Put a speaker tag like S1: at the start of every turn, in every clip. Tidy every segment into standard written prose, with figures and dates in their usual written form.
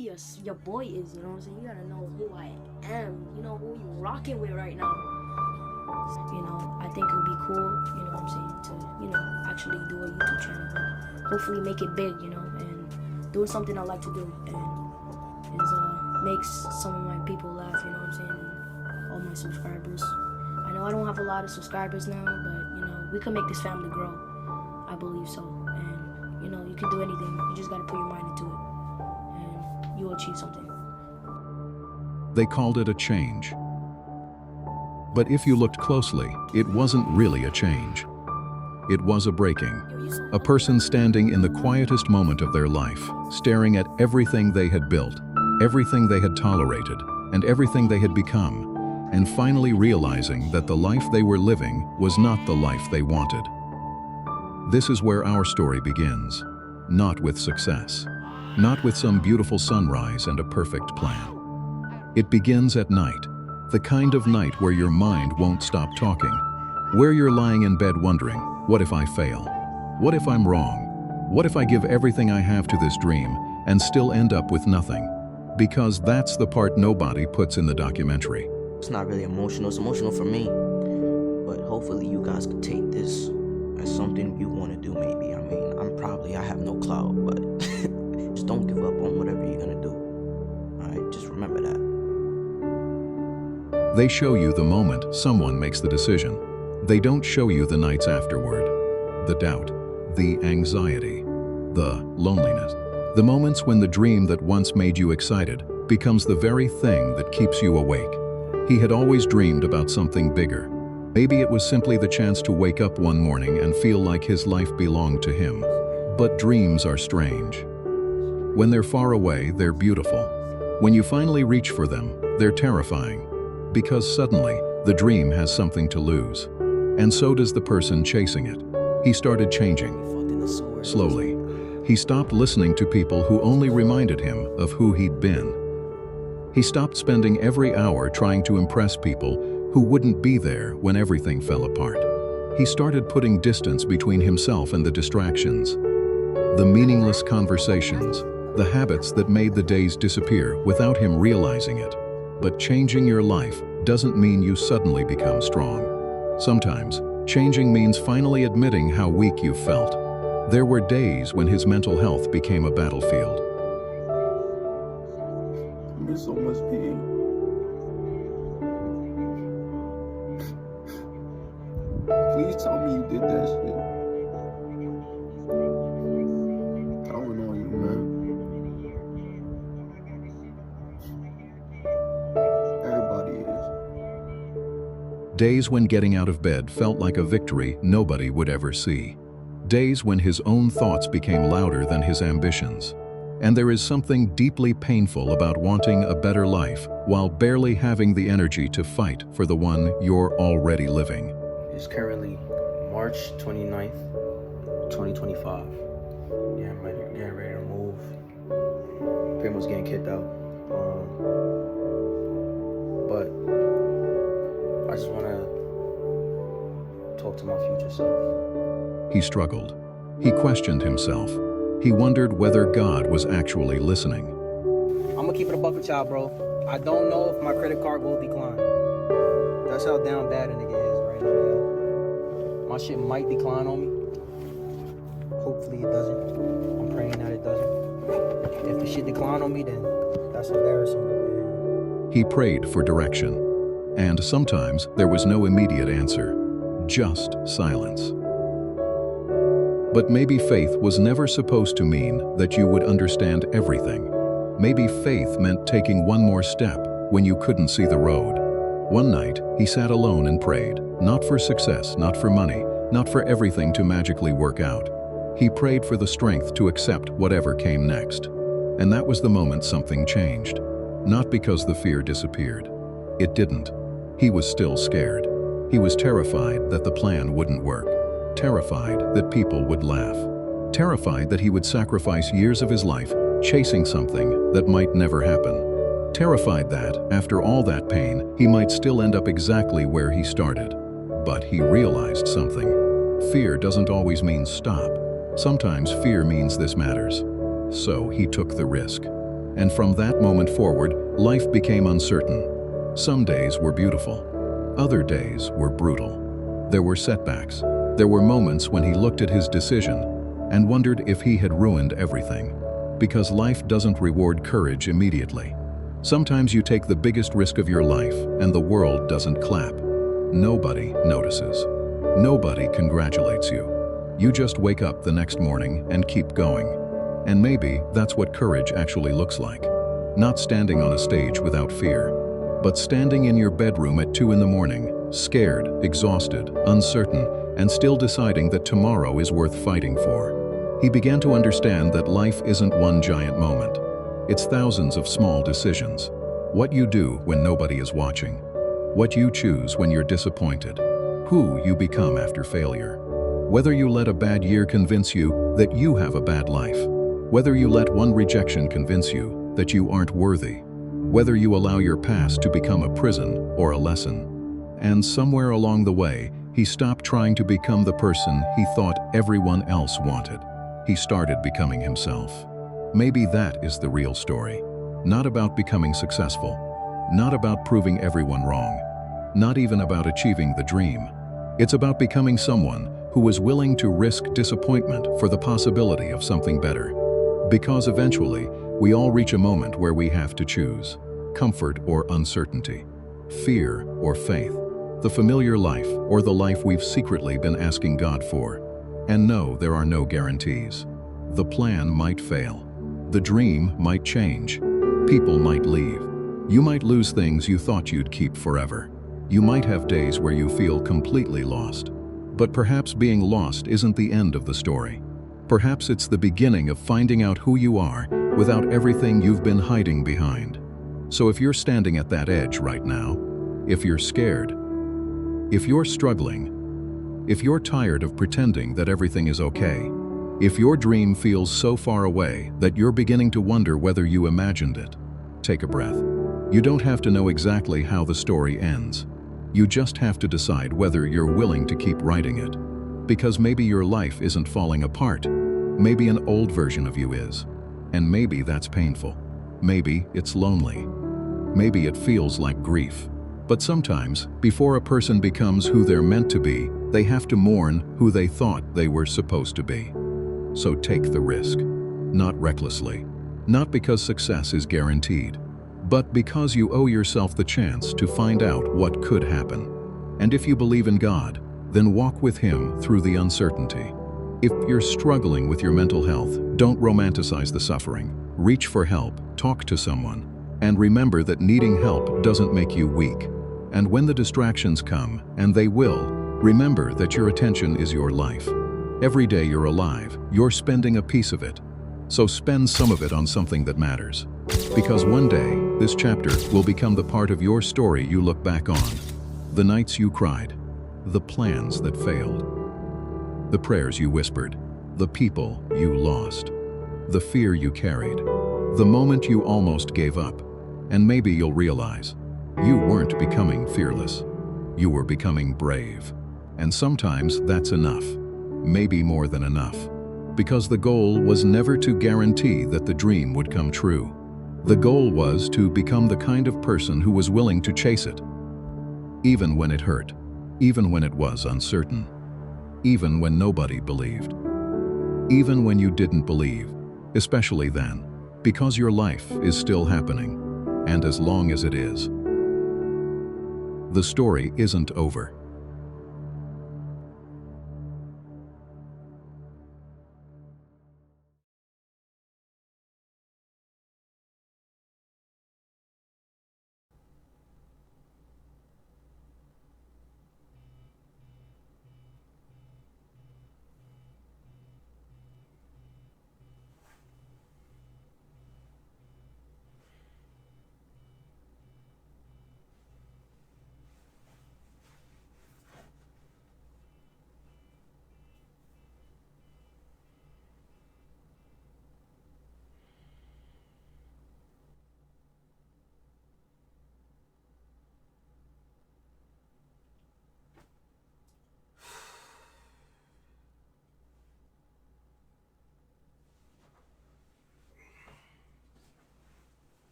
S1: your boy is, you know what I'm saying? You gotta know who I am, you know who you rocking with right now. You know, I think it would be cool, you know what I'm saying, to, you know, actually do a YouTube channel and hopefully make it big, you know, and doing something I like to do and is makes some of my people laugh, you know what I'm saying, and all my subscribers. I know I don't have a lot of subscribers now, but you know, we can make this family grow. I believe so. And you know, you can do anything. You just gotta put your mind into it and you'll achieve something.
S2: They called it a change. But if you looked closely, it wasn't really a change. It was a breaking. A person standing in the quietest moment of their life, staring at everything they had built, everything they had tolerated, and everything they had become, and finally realizing that the life they were living was not the life they wanted. This is where our story begins, not with success, not with some beautiful sunrise and a perfect plan. It begins at night, the kind of night where your mind won't stop talking, where you're lying in bed wondering, what if I fail? What if I'm wrong? What if I give everything I have to this dream and still end up with nothing? Because that's the part nobody puts in the documentary.
S3: It's not really emotional, it's emotional for me. But hopefully you guys could take this as something you want to do maybe. I mean, I have no clout, but just don't give up on whatever you're gonna do. Alright, just remember that.
S2: They show you the moment someone makes the decision. They don't show you the nights afterward, the doubt, the anxiety, the loneliness. The moments when the dream that once made you excited becomes the very thing that keeps you awake. He had always dreamed about something bigger. Maybe it was simply the chance to wake up one morning and feel like his life belonged to him. But dreams are strange. When they're far away, they're beautiful. When you finally reach for them, they're terrifying. Because suddenly, the dream has something to lose. And so does the person chasing it. He started changing. Slowly. He stopped listening to people who only reminded him of who he'd been. He stopped spending every hour trying to impress people who wouldn't be there when everything fell apart. He started putting distance between himself and the distractions, the meaningless conversations, the habits that made the days disappear without him realizing it. But changing your life doesn't mean you suddenly become strong. Sometimes, changing means finally admitting how weak you felt. There were days when his mental health became a battlefield.
S4: I'm in so much pain. Please tell me you did that shit. Counting on you, man. Everybody is.
S2: Days when getting out of bed felt like a victory nobody would ever see. Days when his own thoughts became louder than his ambitions. And there is something deeply painful about wanting a better life while barely having the energy to fight for the one you're already living.
S3: It's currently March 29th, 2025. Yeah, I'm getting ready to move. Pretty much getting kicked out. But I just want to talk to my future self.
S2: He struggled. He questioned himself. He wondered whether God was actually listening.
S5: I'm gonna keep it a buck with y'all, bro. I don't know if my credit card will decline. That's how down bad a nigga is right now, yo. My shit might decline on me. Hopefully it doesn't. I'm praying that it doesn't. If the shit decline on me, then that's embarrassing.
S2: He prayed for direction. And sometimes there was no immediate answer, just silence. But maybe faith was never supposed to mean that you would understand everything. Maybe faith meant taking one more step when you couldn't see the road. One night, he sat alone and prayed, not for success, not for money, not for everything to magically work out. He prayed for the strength to accept whatever came next. And that was the moment something changed. Not because the fear disappeared. It didn't. He was still scared. He was terrified that the plan wouldn't work. Terrified that people would laugh. Terrified that he would sacrifice years of his life chasing something that might never happen. Terrified that, after all that pain, he might still end up exactly where he started. But he realized something. Fear doesn't always mean stop. Sometimes fear means this matters. So he took the risk. And from that moment forward, life became uncertain. Some days were beautiful. Other days were brutal. There were setbacks. There were moments when he looked at his decision and wondered if he had ruined everything. Because life doesn't reward courage immediately. Sometimes you take the biggest risk of your life and the world doesn't clap. Nobody notices. Nobody congratulates you. You just wake up the next morning and keep going. And maybe that's what courage actually looks like. Not standing on a stage without fear, but standing in your bedroom at 2 in the morning, scared, exhausted, uncertain, and still deciding that tomorrow is worth fighting for. He began to understand that life isn't one giant moment. It's thousands of small decisions. What you do when nobody is watching. What you choose when you're disappointed. Who you become after failure. Whether you let a bad year convince you that you have a bad life. Whether you let one rejection convince you that you aren't worthy. Whether you allow your past to become a prison or a lesson. And somewhere along the way, he stopped trying to become the person he thought everyone else wanted. He started becoming himself. Maybe that is the real story. Not about becoming successful. Not about proving everyone wrong. Not even about achieving the dream. It's about becoming someone who is willing to risk disappointment for the possibility of something better. Because eventually, we all reach a moment where we have to choose. Comfort or uncertainty. Fear or faith. The familiar life or the life we've secretly been asking God for. And no, there are no guarantees. The plan might fail. The dream might change. People might leave. You might lose things you thought you'd keep forever. You might have days where you feel completely lost. But perhaps being lost isn't the end of the story. Perhaps it's the beginning of finding out who you are without everything you've been hiding behind. So if you're standing at that edge right now, if you're scared, if you're struggling, if you're tired of pretending that everything is okay, if your dream feels so far away that you're beginning to wonder whether you imagined it, take a breath. You don't have to know exactly how the story ends. You just have to decide whether you're willing to keep writing it. Because maybe your life isn't falling apart. Maybe an old version of you is. And maybe that's painful. Maybe it's lonely. Maybe it feels like grief. But sometimes, before a person becomes who they're meant to be, they have to mourn who they thought they were supposed to be. So take the risk. Not recklessly. Not because success is guaranteed. But because you owe yourself the chance to find out what could happen. And if you believe in God, then walk with Him through the uncertainty. If you're struggling with your mental health, don't romanticize the suffering. Reach for help, talk to someone, and remember that needing help doesn't make you weak. And when the distractions come, and they will, remember that your attention is your life. Every day you're alive, you're spending a piece of it. So spend some of it on something that matters. Because one day, this chapter will become the part of your story you look back on. The nights you cried, the plans that failed, the prayers you whispered, the people you lost, the fear you carried, the moment you almost gave up. And maybe you'll realize, you weren't becoming fearless. You were becoming brave. And sometimes that's enough. Maybe more than enough. Because the goal was never to guarantee that the dream would come true. The goal was to become the kind of person who was willing to chase it. Even when it hurt. Even when it was uncertain. Even when nobody believed. Even when you didn't believe. Especially then. Because your life is still happening. And as long as it is, the story isn't over.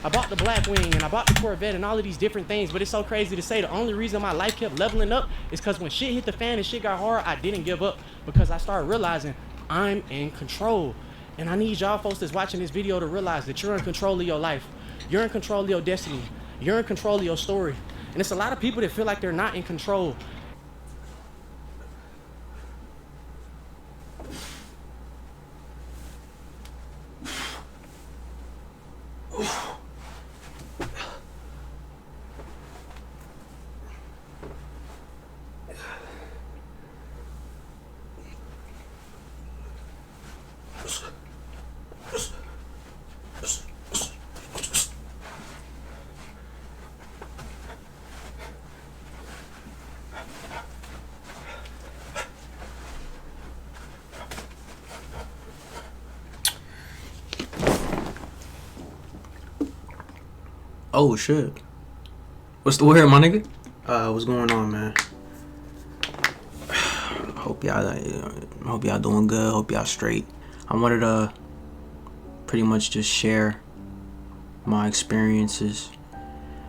S6: I bought the Blackwing and I bought the Corvette and all of these different things, but it's so crazy to say the only reason my life kept leveling up is because when shit hit the fan and shit got hard, I didn't give up because I started realizing I'm in control. And I need y'all folks that's watching this video to realize that you're in control of your life. You're in control of your destiny. You're in control of your story. And it's a lot of people that feel like they're not in control.
S5: Oh shit. What's the word, my nigga? What's going on, man? Hope y'all doing good. Hope y'all straight. I wanted to pretty much just share my experiences.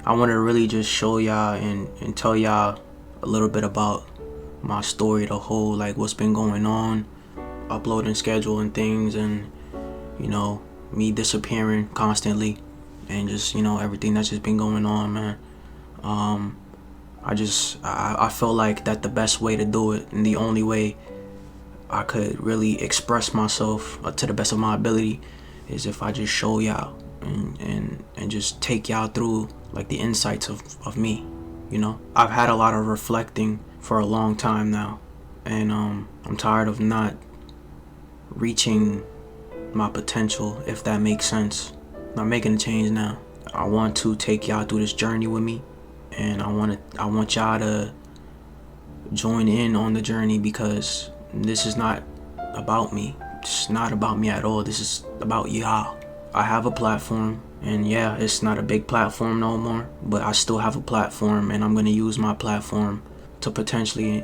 S5: I wanted to really just show y'all and tell y'all a little bit about my story, the whole, like, what's been going on, uploading schedule and things, and, you know, me disappearing constantly, and just, you know, everything that's just been going on, man. I felt like that the best way to do it, and the only way I could really express myself to the best of my ability, is if I just show y'all and just take y'all through, like, the insights of me, you know. I've had a lot of reflecting for a long time now, and I'm tired of not reaching my potential, if that makes sense. I'm making a change now. I want to take y'all through this journey with me, and I want y'all to join in on the journey, because this is not about me. It's not about me at all. This is about y'all. I have a platform, and yeah, it's not a big platform no more, but I still have a platform, and I'm gonna use my platform to potentially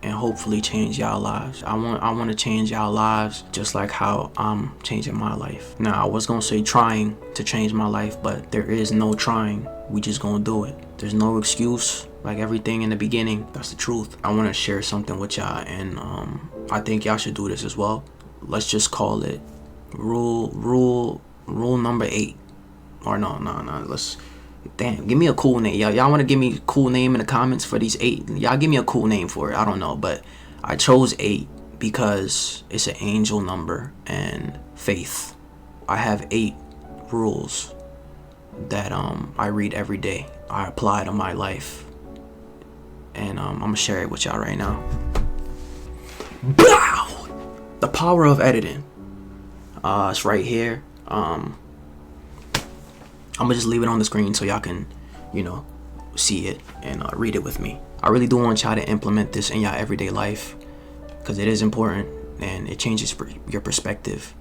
S5: and hopefully change y'all lives. I want to change y'all lives just like how I'm changing my life. Now, I was gonna say trying to change my life, but there is no trying. We just gonna do it. There's no excuse. Like everything in the beginning, that's the truth. I want to share something with y'all, and I think y'all should do this as well. Let's just call it rule number 8. Or no, let's, damn, give me a cool name. Y'all want to give me a cool name in the comments for these 8? Y'all give me a cool name for it. I don't know, but I chose 8 because it's an angel number and faith. I have 8 rules that I read every day. I apply to my life, and I'm gonna share it with y'all right now. Bow! The power of editing. It's right here. I'm gonna just leave it on the screen so y'all can, you know, see it and read it with me. I really do want y'all to implement this in y'all everyday life, because it is important and it changes your perspective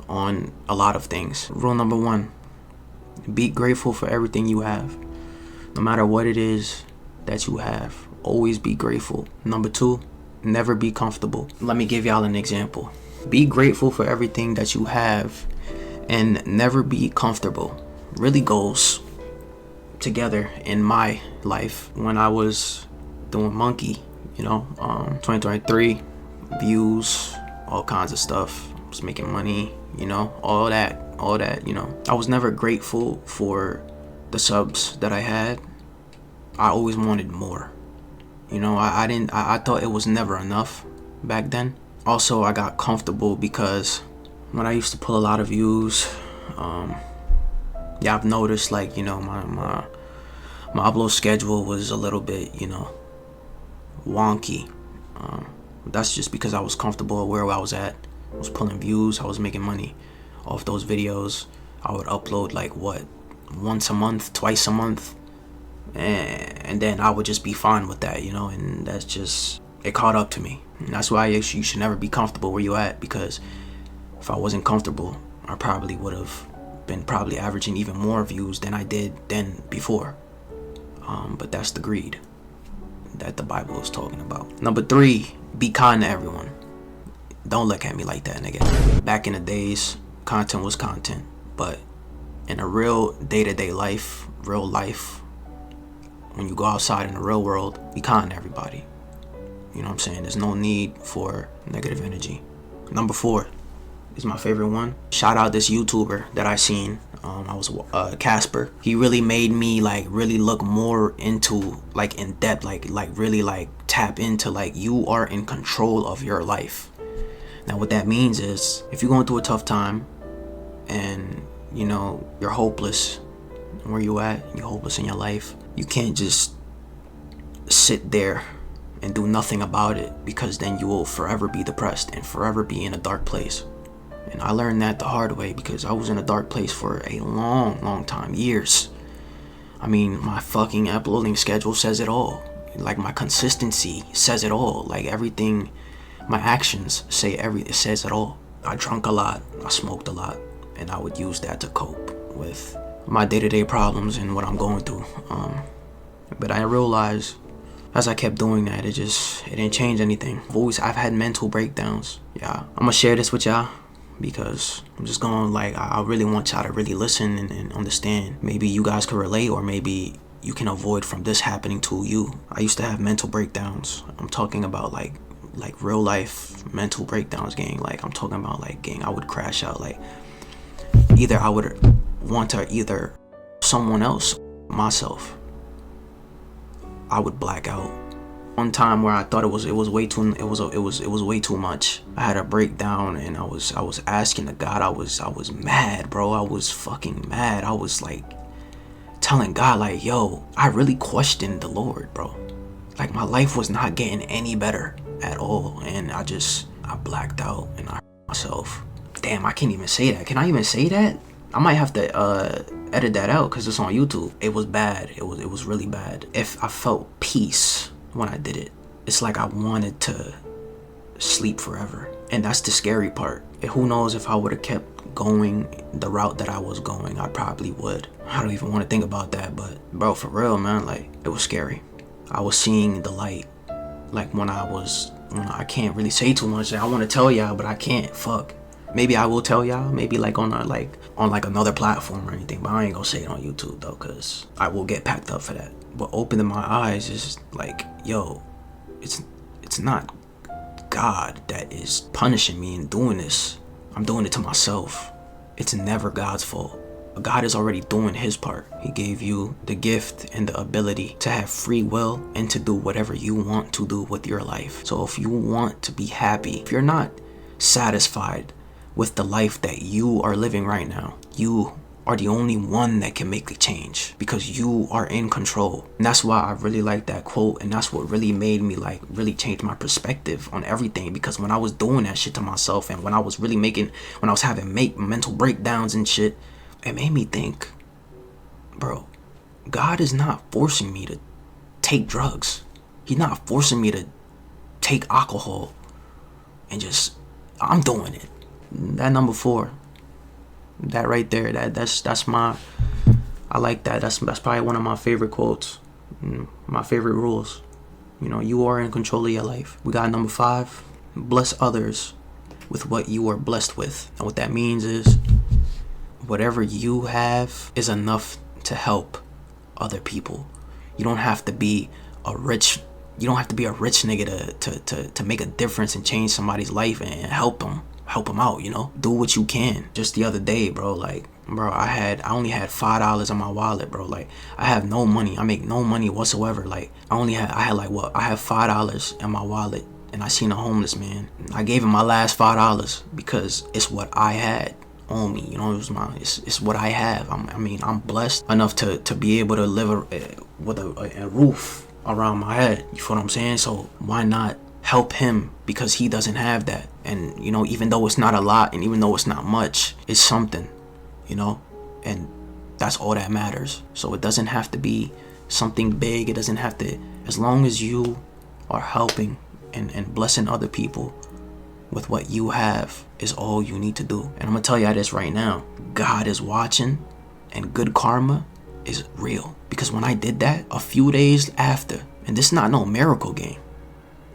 S5: on a lot of things. Rule number 1, be grateful for everything you have. No matter what it is that you have, always be grateful. Number 2, never be comfortable. Let me give y'all an example. Be grateful for everything that you have and never be comfortable. Really goes together in my life. When I was doing Monkey, you know, 2023, views, all kinds of stuff, I was making money, you know, all that, you know. I was never grateful for the subs that I had. I always wanted more, you know. I thought it was never enough back then. Also, I got comfortable because when I used to pull a lot of views, yeah, I've noticed, like, you know, my upload schedule was a little bit, you know, wonky. That's just because I was comfortable where I was at. I was pulling views, I was making money off those videos. I would upload like what, once a month, twice a month, and then I would just be fine with that, you know. And that's just, it caught up to me. And that's why you should never be comfortable where you at, because if I wasn't comfortable, I probably would have been averaging even more views than I did then before. But that's the greed that the Bible is talking about. Number 3, be kind to everyone. Don't look at me like that, nigga. Back in the days, content was content, but
S3: in a real day-to-day life, real life, when you go outside in the real world, be kind to everybody. You know what I'm saying? There's no need for negative energy. Number 4 is my favorite one. Shout out this YouTuber that I seen. I was Casper. He really made me like really look more into like in depth, like really like tap into like you are in control of your life. Now what that means is if you're going through a tough time and you know you're hopeless where you at, you're hopeless in your life, you can't just sit there and do nothing about it, because then you will forever be depressed and forever be in a dark place. And I learned that the hard way, because I was in a dark place for a long time, years. I mean, my fucking uploading schedule says it all. Like my consistency says it all. Like everything, my actions say it says it all. I drank a lot, I smoked a lot, and I would use that to cope with my day-to-day problems and what I'm going through. But I realized as I kept doing that, it didn't change anything. I've had mental breakdowns. Yeah, I'm gonna share this with y'all because I'm just going like, I really want y'all to really listen and understand. Maybe you guys could relate, or maybe you can avoid from this happening to you. I used to have mental breakdowns. I'm talking about like real life mental breakdowns, gang. Like I'm talking about like, gang, I would crash out. Like either I would want to either someone else, myself. I would black out. One time where I thought it was way too much. I had a breakdown and I was asking the God. I was mad, bro. I was fucking mad. I was like telling God like, yo, I really questioned the Lord, bro. Like my life was not getting any better at all, and I blacked out and I hurt myself. Damn, I can't even say that. Can I even say that? I might have to edit that out because it's on YouTube. It was bad. It was really bad. If I felt peace when I did it, it's like I wanted to sleep forever. And that's the scary part. Who knows, if I would have kept going the route that I was going, I probably would. I don't even want to think about that, but bro, for real, man, like it was scary. I was seeing the light. Like when I can't really say too much. I want to tell y'all, but I can't. Fuck. Maybe I will tell y'all, maybe like on another platform or anything, but I ain't gonna say it on YouTube though, cause I will get packed up for that. But opening my eyes is like, yo, it's not God that is punishing me and doing this. I'm doing it to myself. It's never God's fault. God is already doing his part. He gave you the gift and the ability to have free will and to do whatever you want to do with your life. So if you want to be happy, if you're not satisfied with the life that you are living right now, you are the only one that can make the change, because you are in control. And that's why I really like that quote, and that's what really made me like really change my perspective on everything. Because when I was doing that shit to myself, and when I was having mental breakdowns and shit, it made me think, bro, God is not forcing me to take drugs. He's not forcing me to take alcohol and I'm doing it. That number 4, that right there, that's my, I like that. That's probably one of my favorite quotes, my favorite rules. You know, you are in control of your life. We got number 5, bless others with what you are blessed with. And what that means is whatever you have is enough to help other people. You don't have to be a rich nigga to make a difference and change somebody's life and help them out, you know. Do what you can. Just the other day, bro, I only had $5 in my wallet, bro. Like I have no money. I make no money whatsoever. Like I have $5 in my wallet, and I seen a homeless man. I gave him my last $5 because it's what I had on me, you know. It's what I have. I'm blessed enough to be able to live with a roof around my head. You feel what I'm saying? So why not help him, because he doesn't have that? And you know, even though it's not a lot and even though it's not much, it's something, you know, and that's all that matters. So it doesn't have to be something big. It doesn't have to, as long as you are helping and blessing other people with what you have, is all you need to do. And I'm gonna tell y'all this right now, God is watching, and good karma is real. Because when I did that, a few days after, and this is not no miracle game,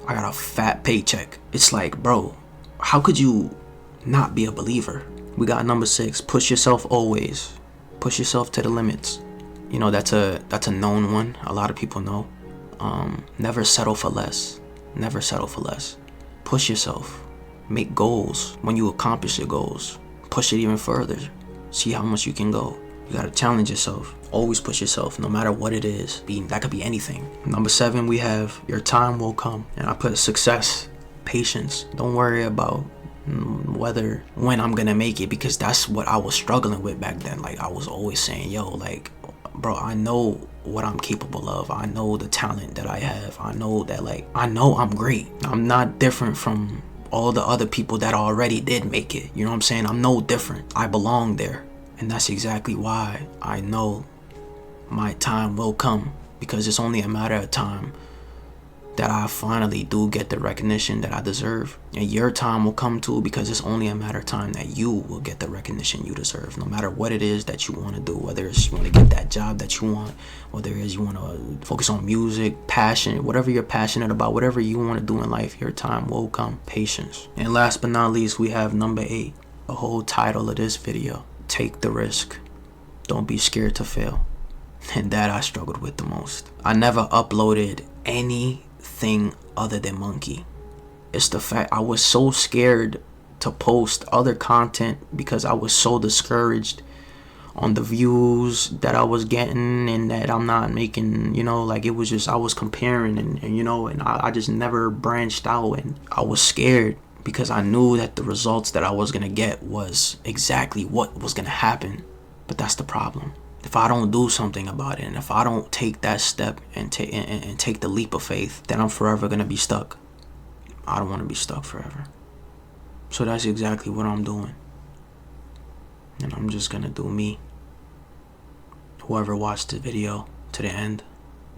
S3: I got a fat paycheck. It's like, bro, how could you not be a believer? We got number 6, push yourself always. Push yourself to the limits. You know, that's a known one. A lot of people know. Never settle for less. Never settle for less. Push yourself. Make goals. When you accomplish your goals, push it even further. See how much you can go. You gotta challenge yourself. Always push yourself, no matter what it is. That could be anything. Number 7, we have your time will come. And I put success, patience. Don't worry about when I'm gonna make it, because that's what I was struggling with back then. Like, I was always saying, yo, like, bro, I know what I'm capable of. I know the talent that I have. I know that, like, I know I'm great. I'm not different from all the other people that already did make it. You know what I'm saying? I'm no different. I belong there. And that's exactly why I know my time will come, because it's only a matter of time that I finally do get the recognition that I deserve. And your time will come too, because it's only a matter of time that you will get the recognition you deserve, no matter what it is that you want to do, whether it's you want to get that job that you want, whether it is you want to focus on music, passion, whatever you're passionate about, whatever you want to do in life, your time will come. Patience. And last but not least, we have number 8, the whole title of this video. Take the risk. Don't be scared to fail. And that I struggled with the most. I never uploaded anything other than Monkey. It's the fact I was so scared to post other content because I was so discouraged on the views that I was getting and that I'm not making, you know, like it was just, I was comparing and you know, and I just never branched out, and I was scared because I knew that the results that I was gonna get was exactly what was gonna happen. But that's the problem. If I don't do something about it, and if I don't take that step and take the leap of faith, then I'm forever gonna be stuck. I don't want to be stuck forever. So that's exactly what I'm doing. And I'm just gonna do me. Whoever watched the video to the end,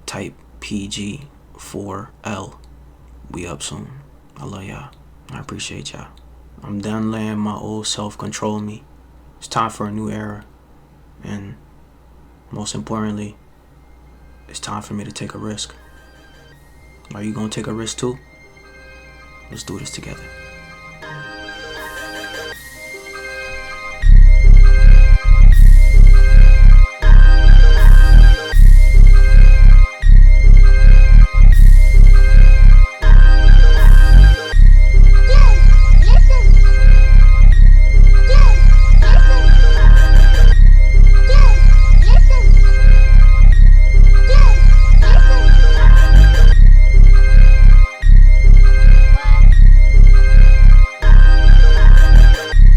S3: type PG4L. We up soon. I love y'all. I appreciate y'all. I'm done letting my old self control me. It's time for a new era. And most importantly, it's time for me to take a risk. Are you gonna take a risk too? Let's do this together.